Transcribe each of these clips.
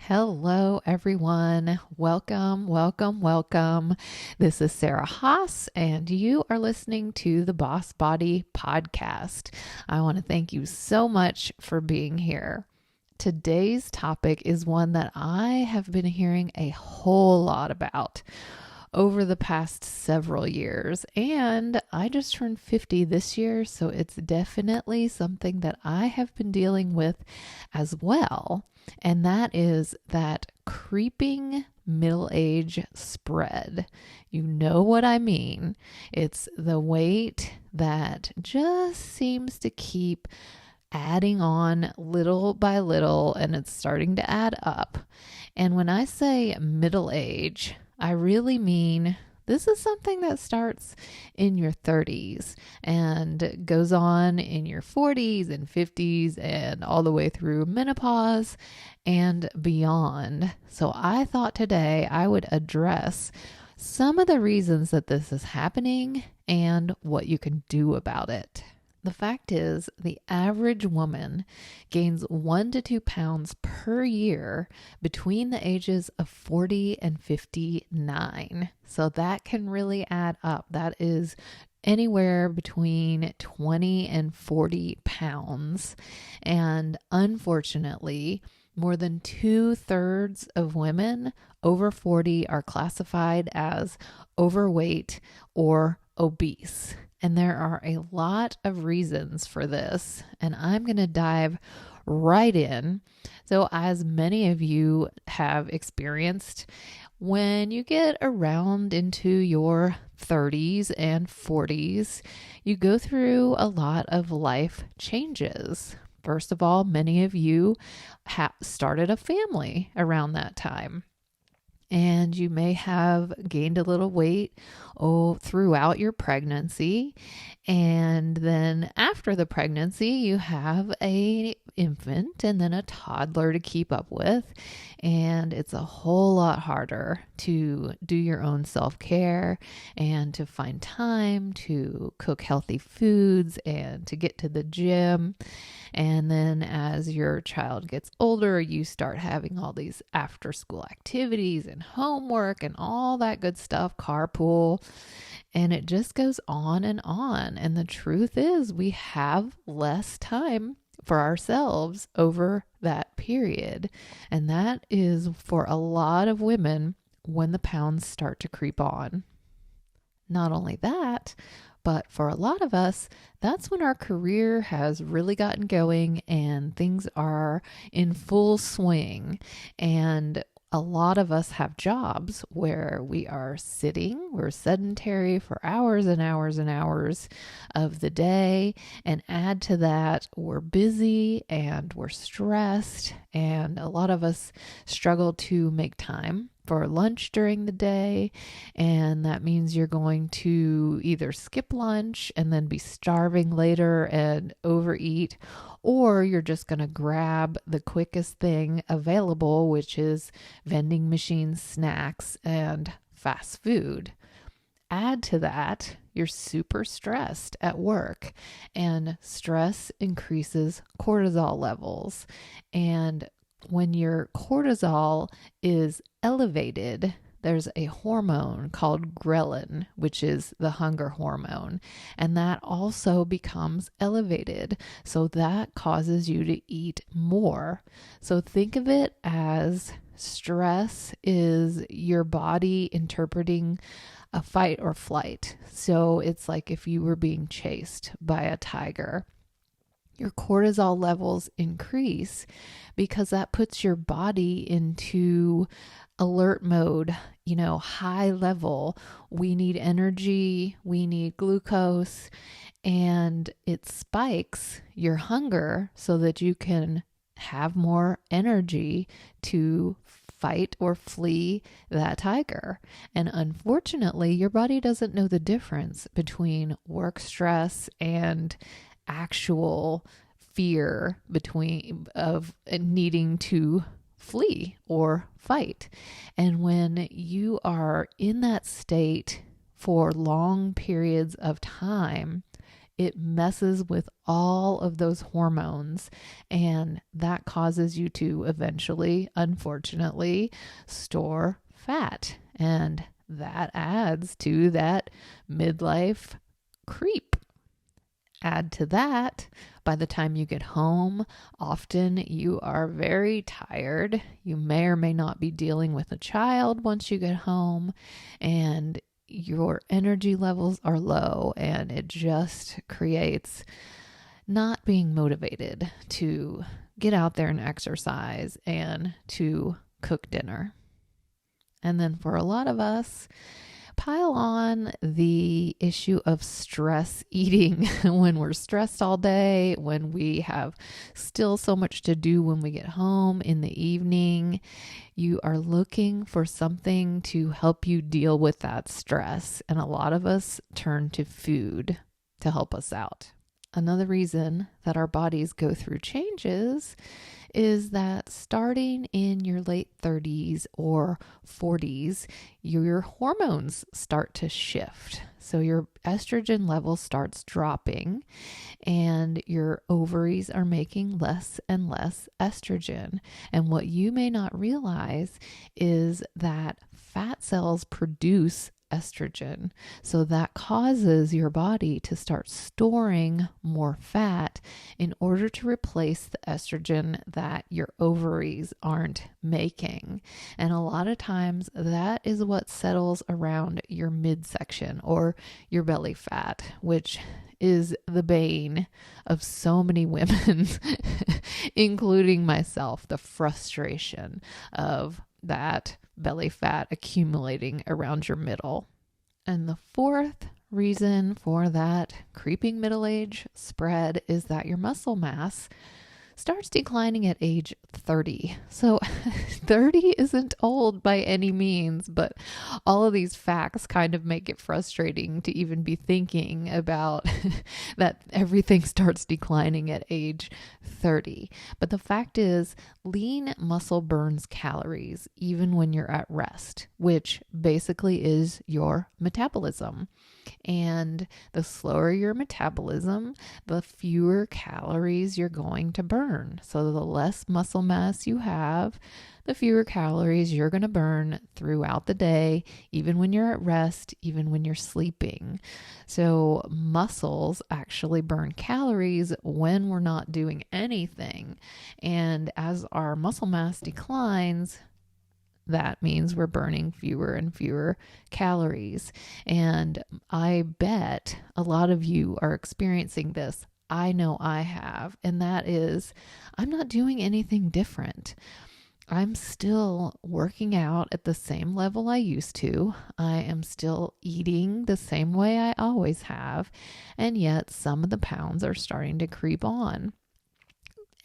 Hello, everyone. Welcome. This is Sarah Haas, and you are listening to the Boss Body Podcast. I want to thank you so much for being here. Today's topic is one that I have been hearing a whole lot about over the past several years, and I just turned 50 this year, so it's definitely something that I have been dealing with as well. And that is that creeping middle age spread. You know what I mean. It's the weight that just seems to keep adding on little by little, and it's starting to add up. And when I say middle age, I really mean this is something that starts in your 30s and goes on in your 40s and 50s and all the way through menopause and beyond. So I thought today I would address some of the reasons that this is happening and what you can do about it. The fact is, the average woman gains 1 to 2 pounds per year between the ages of 40 and 59. So that can really add up. That is anywhere between 20 and 40 pounds. And unfortunately, more than 2/3 of women over 40 are classified as overweight or obese. And there are a lot of reasons for this, and I'm going to dive right in. So, as many of you have experienced, when you get around into your 30s and 40s, you go through a lot of life changes. First of all, many of you started a family around that time. And you may have gained a little weight throughout your pregnancy. And then after the pregnancy, you have an infant and then a toddler to keep up with. And it's a whole lot harder to do your own self-care and to find time to cook healthy foods and to get to the gym. And then as your child gets older, you start having all these after school activities and homework and all that good stuff, carpool, and it just goes on and on. And the truth is we have less time for ourselves over that period. And that is for a lot of women when the pounds start to creep on. Not only that, but for a lot of us, that's when our career has really gotten going and things are in full swing. And a lot of us have jobs where we are sitting, we're sedentary for hours and hours and hours of the day. And add to that, we're busy and we're stressed. And a lot of us struggle to make time for lunch during the day, and that means you're going to either skip lunch and then be starving later and overeat, or you're just going to grab the quickest thing available, which is vending machine snacks and fast food. Add to that, you're super stressed at work, and stress increases cortisol levels. And when your cortisol is elevated, there's a hormone called ghrelin, which is the hunger hormone, and that also becomes elevated. So that causes you to eat more. So think of it as stress is your body interpreting a fight or flight. So it's like if you were being chased by a tiger. Your cortisol levels increase because that puts your body into alert mode, high level. We need energy, we need glucose, and it spikes your hunger so that you can have more energy to fight or flee that tiger. And unfortunately, your body doesn't know the difference between work stress and actual fear of needing to flee or fight. And when you are in that state for long periods of time, it messes with all of those hormones, and that causes you to eventually, unfortunately, store fat. And that adds to that midlife creep. Add to that, by the time you get home, often you are very tired. You may or may not be dealing with a child once you get home, and your energy levels are low, and it just creates not being motivated to get out there and exercise and to cook dinner. And then for a lot of us, pile on the issue of stress eating when we're stressed all day, when we have still so much to do when we get home in the evening. You are looking for something to help you deal with that stress. And a lot of us turn to food to help us out. Another reason that our bodies go through changes is that starting in your late 30s or 40s, your hormones start to shift. So your estrogen level starts dropping, and your ovaries are making less and less estrogen. And what you may not realize is that fat cells produce estrogen. So that causes your body to start storing more fat in order to replace the estrogen that your ovaries aren't making. And a lot of times that is what settles around your midsection or your belly fat, which is the bane of so many women, including myself, the frustration of that belly fat accumulating around your middle. And the fourth reason for that creeping middle age spread is that your muscle mass starts declining at age 30. So 30 isn't old by any means, but all of these facts kind of make it frustrating to even be thinking about that everything starts declining at age 30. But the fact is, lean muscle burns calories even when you're at rest, which basically is your metabolism. And the slower your metabolism, the fewer calories you're going to burn. So the less muscle mass you have, the fewer calories you're going to burn throughout the day, even when you're at rest, even when you're sleeping. So muscles actually burn calories when we're not doing anything. And as our muscle mass declines, that means we're burning fewer and fewer calories. And I bet a lot of you are experiencing this. I know I have. And that is, I'm not doing anything different. I'm still working out at the same level I used to. I am still eating the same way I always have. And yet some of the pounds are starting to creep on.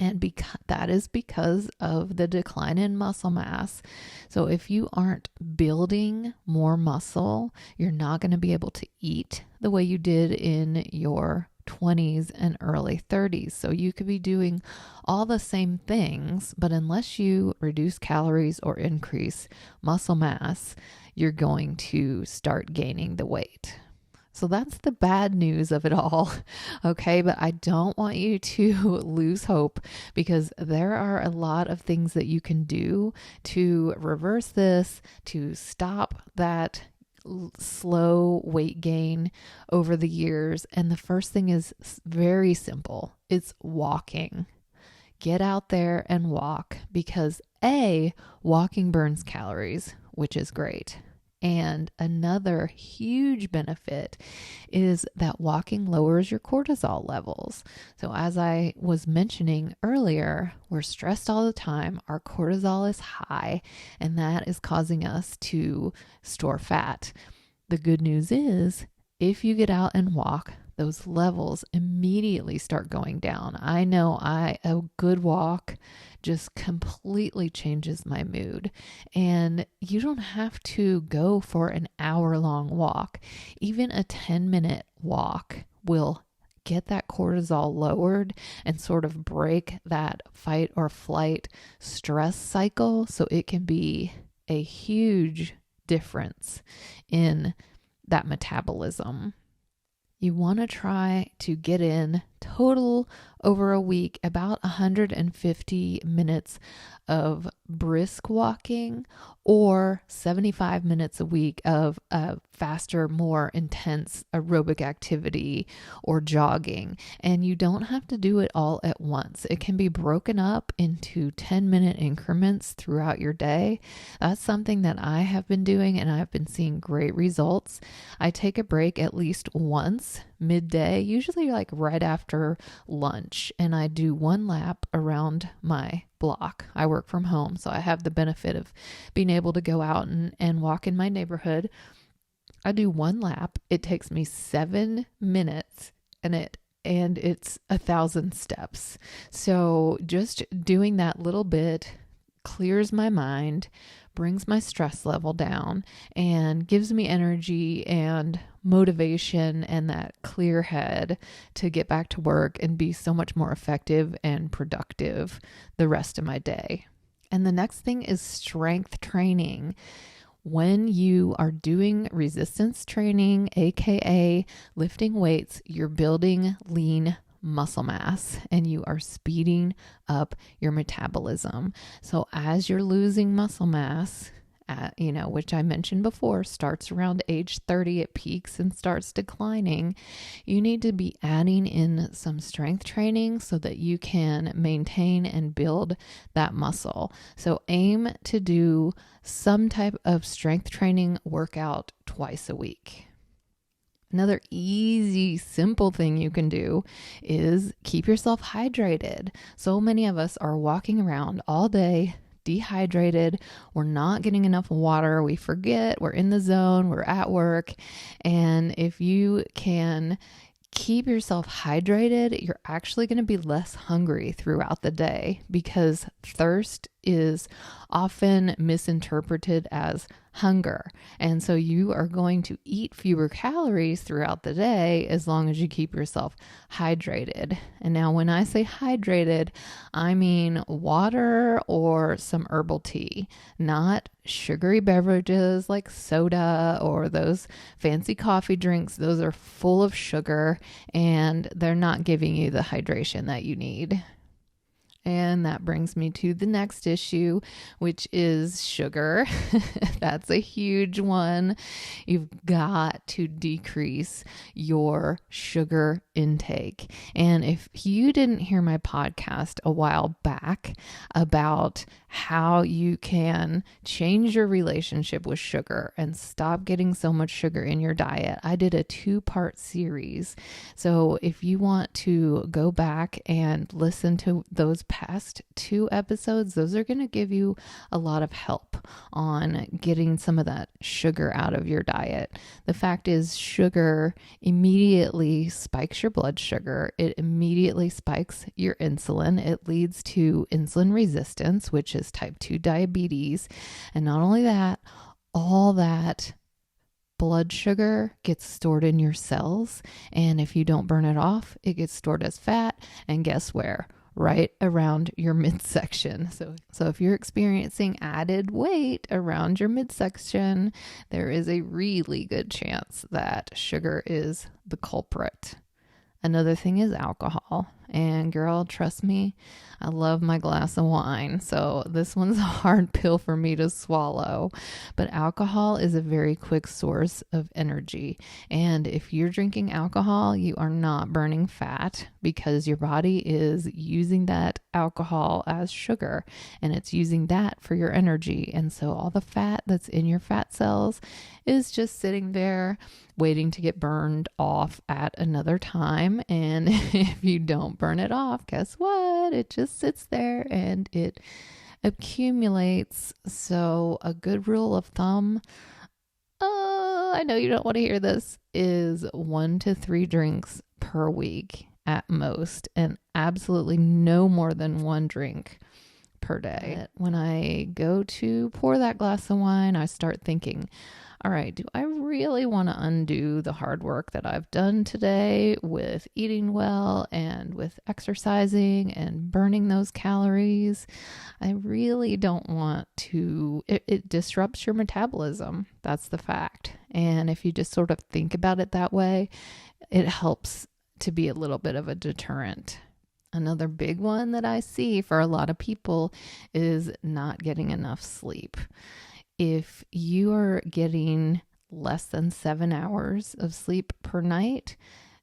And that is because of the decline in muscle mass. So if you aren't building more muscle, you're not going to be able to eat the way you did in your 20s and early 30s. So you could be doing all the same things, but unless you reduce calories or increase muscle mass, you're going to start gaining the weight. So that's the bad news of it all, okay? But I don't want you to lose hope, because there are a lot of things that you can do to reverse this, to stop that slow weight gain over the years. And the first thing is very simple. It's walking. Get out there and walk, because walking burns calories, which is great. And another huge benefit is that walking lowers your cortisol levels. So as I was mentioning earlier, we're stressed all the time. Our cortisol is high, and that is causing us to store fat. The good news is, if you get out and walk, those levels immediately start going down. I know a good walk just completely changes my mood. And you don't have to go for an hour-long walk. Even a 10-minute walk will get that cortisol lowered and sort of break that fight or flight stress cycle, so it can be a huge difference in that metabolism. You want to try to get in total over a week about 150 minutes of brisk walking or 75 minutes a week of a faster, more intense aerobic activity or jogging. And you don't have to do it all at once. It can be broken up into 10-minute increments throughout your day. That's something that I have been doing, and I've been seeing great results. I take a break at least once midday, usually like right after lunch, and I do one lap around my block. I work from home, so I have the benefit of being able to go out and walk in my neighborhood. I do one lap. It takes me 7 minutes, and it's 1,000 steps. So just doing that little bit clears my mind, brings my stress level down, and gives me energy and motivation and that clear head to get back to work and be so much more effective and productive the rest of my day. And the next thing is strength training. When you are doing resistance training, aka lifting weights, you're building lean muscle mass and you are speeding up your metabolism. So as you're losing muscle mass, which I mentioned before, starts around age 30, it peaks and starts declining. You need to be adding in some strength training so that you can maintain and build that muscle. So aim to do some type of strength training workout twice a week. Another easy, simple thing you can do is keep yourself hydrated. So many of us are walking around all day dehydrated. We're not getting enough water. We forget we're in the zone. We're at work. And if you can keep yourself hydrated, you're actually going to be less hungry throughout the day, because thirst is often misinterpreted as hunger. And so you are going to eat fewer calories throughout the day as long as you keep yourself hydrated. And now when I say hydrated, I mean water or some herbal tea, not sugary beverages like soda or those fancy coffee drinks. Those are full of sugar and they're not giving you the hydration that you need. And that brings me to the next issue, which is sugar. That's a huge one. You've got to decrease your sugar intake. And if you didn't hear my podcast a while back about how you can change your relationship with sugar and stop getting so much sugar in your diet, I did a 2-part series. So if you want to go back and listen to those past 2 episodes, those are going to give you a lot of help on getting some of that sugar out of your diet. The fact is, sugar immediately spikes your blood sugar. It immediately spikes your insulin. It leads to insulin resistance, which is type 2 diabetes. And not only that, all that blood sugar gets stored in your cells. And if you don't burn it off, it gets stored as fat. And guess where? Right around your midsection. So if you're experiencing added weight around your midsection, there is a really good chance that sugar is the culprit. Another thing is alcohol. And girl, trust me, I love my glass of wine. So this one's a hard pill for me to swallow. But alcohol is a very quick source of energy. And if you're drinking alcohol, you are not burning fat because your body is using that alcohol as sugar and it's using that for your energy. And so all the fat that's in your fat cells is just sitting there waiting to get burned off at another time. And if you don't burn it off, guess what? It just sits there and it accumulates. So a good rule of thumb, I know you don't want to hear this, is 1 to 3 drinks per week at most, and absolutely no more than 1 drink per day. When I go to pour that glass of wine, I start thinking, all right, do I really want to undo the hard work that I've done today with eating well and with exercising and burning those calories? I really don't want to. It disrupts your metabolism. That's the fact. And if you just sort of think about it that way, it helps to be a little bit of a deterrent. Another big one that I see for a lot of people is not getting enough sleep. If you are getting less than 7 hours of sleep per night,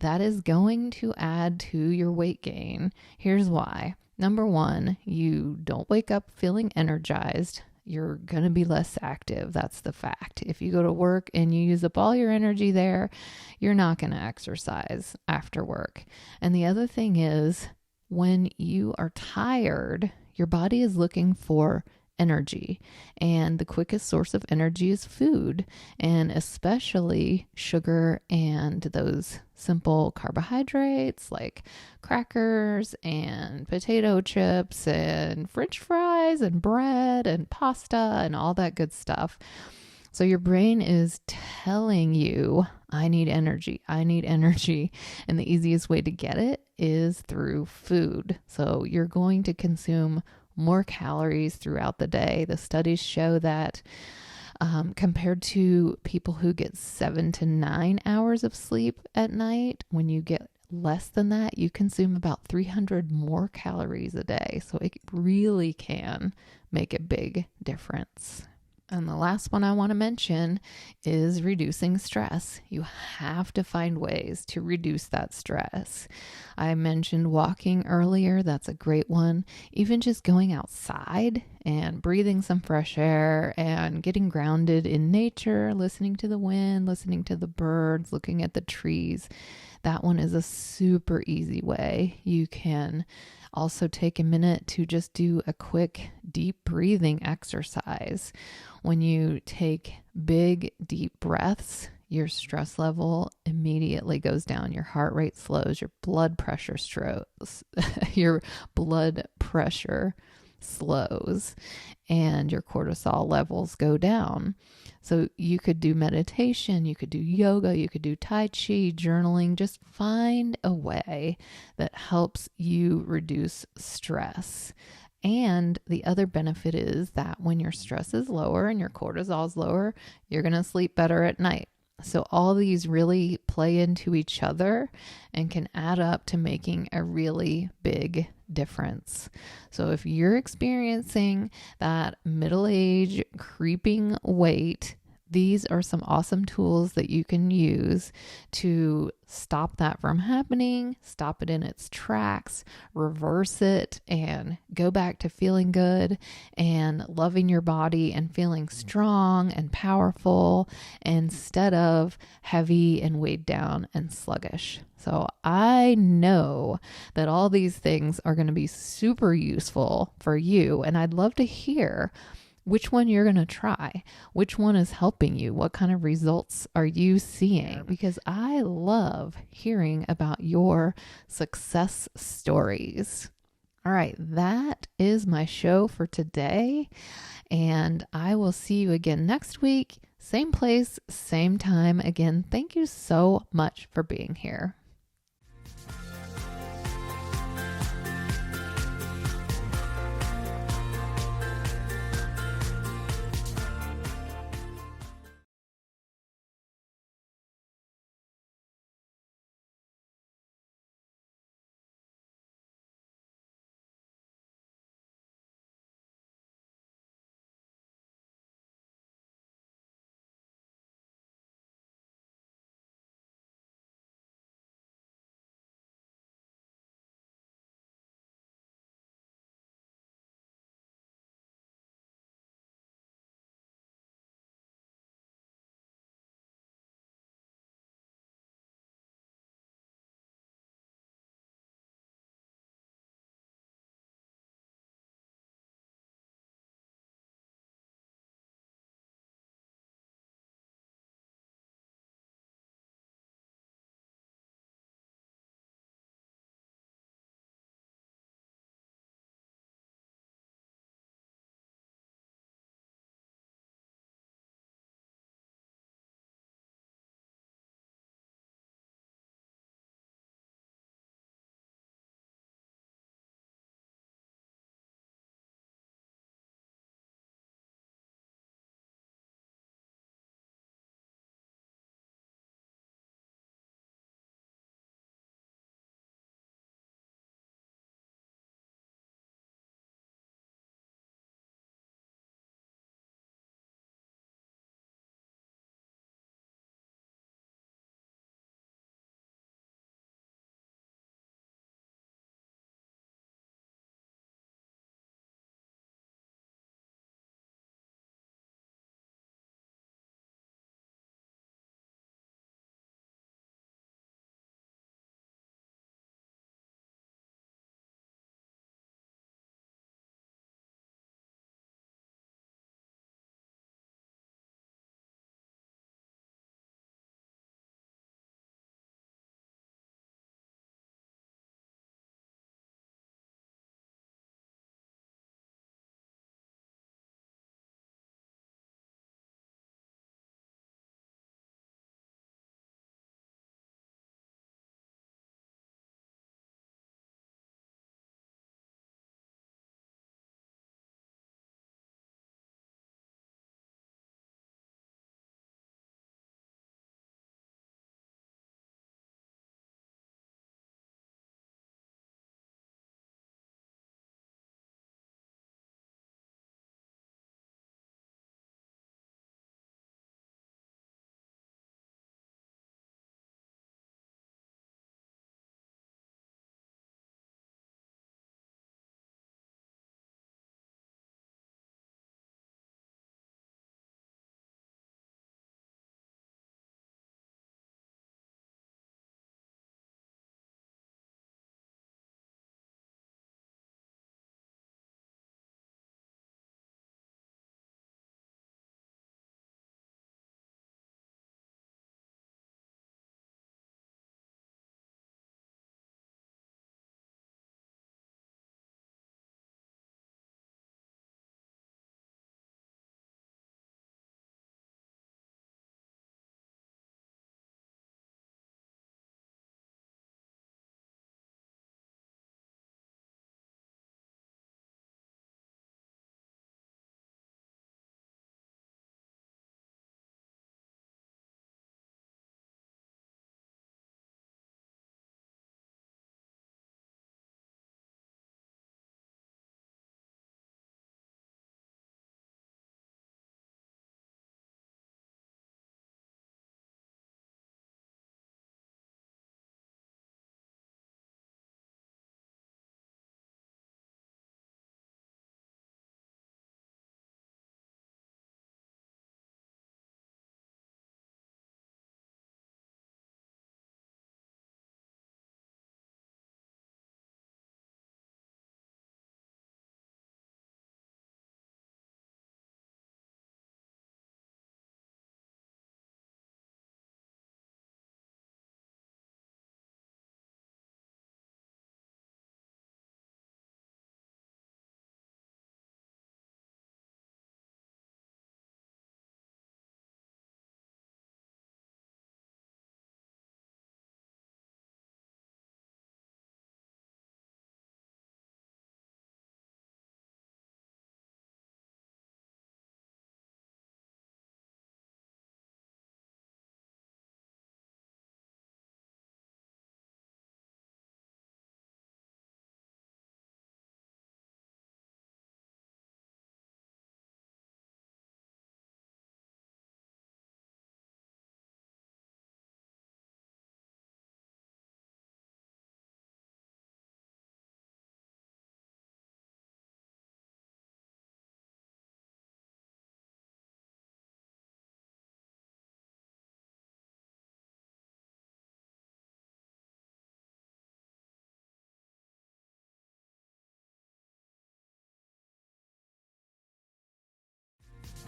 that is going to add to your weight gain. Here's why. Number one, you don't wake up feeling energized. You're going to be less active. That's the fact. If you go to work and you use up all your energy there, you're not going to exercise after work. And the other thing is, when you are tired, your body is looking for energy, and the quickest source of energy is food, and especially sugar and those simple carbohydrates like crackers and potato chips and French fries and bread and pasta and all that good stuff. So your brain is telling you, I need energy. And the easiest way to get it is through food. So you're going to consume more calories throughout the day. The studies show that compared to people who get 7 to 9 hours of sleep at night, when you get less than that, you consume about 300 more calories a day. So it really can make a big difference. And the last one I want to mention is reducing stress. You have to find ways to reduce that stress. I mentioned walking earlier. That's a great one. Even just going outside and breathing some fresh air and getting grounded in nature, listening to the wind, listening to the birds, looking at the trees. That one is a super easy way. You can also take a minute to just do a quick deep breathing exercise. When you take big, deep breaths, your stress level immediately goes down. Your heart rate slows, your blood pressure slows, and your cortisol levels go down. So you could do meditation, you could do yoga, you could do Tai Chi, journaling. Just find a way that helps you reduce stress. And the other benefit is that when your stress is lower and your cortisol is lower, you're going to sleep better at night. So all these really play into each other and can add up to making a really big difference. So if you're experiencing that middle age creeping weight, these are some awesome tools that you can use to stop that from happening, stop it in its tracks, reverse it, and go back to feeling good and loving your body and feeling strong and powerful instead of heavy and weighed down and sluggish. So I know that all these things are going to be super useful for you, and I'd love to hear which one you're going to try, which one is helping you, what kind of results are you seeing? Because I love hearing about your success stories. All right, that is my show for today, and I will see you again next week. Same place, same time. Again, thank you so much for being here.